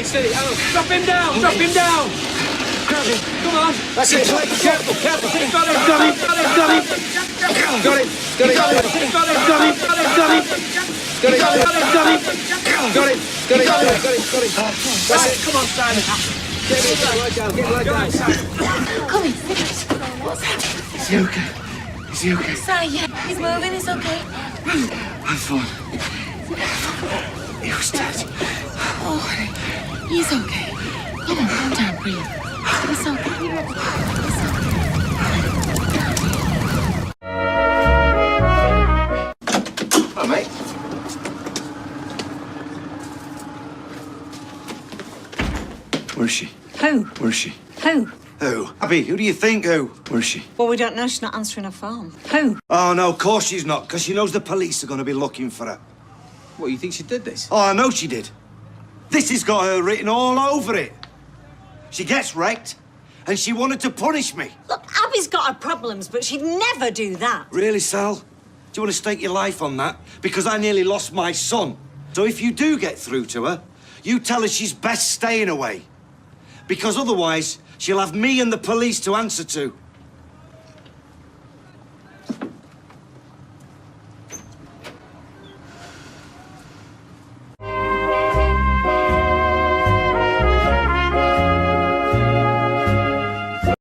Steady, Alan. Drop him down! Drop him down! Grab him. Come on. That's it. Careful, careful. He's got him. Got him. Got him. Got him. Got it. Got it. Got him. Got him. Got him. Got him. Got him. Got it. Got him. Got him. Got him. Got it. Got it. Got it. Got it. Got it. That's it. Come on, Simon. Get it right down. Get it right down. Come in, sit down. What's happening? Is he okay? Is he okay? Si, yeah, he's moving, it's okay. I thought he was dead. Oh, honey, he's okay. Come on, calm down, breathe. It's okay. Hello, mate. Where is she? Who? Where is she? Who? Who? Abby, who do you think? Who? Where is she? Well, we don't know. She's not answering her phone. Who? Oh, no, of course she's not, because she knows the police are going to be looking for her. What, you think she did this? Oh, I know she did. This has got her written all over it. She gets wrecked, and she wanted to punish me. Look, Abby's got her problems, but she'd never do that. Really, Sal? Do you want to stake your life on that? Because I nearly lost my son. So if you do get through to her, you tell her she's best staying away. Because otherwise, she'll have me and the police to answer to.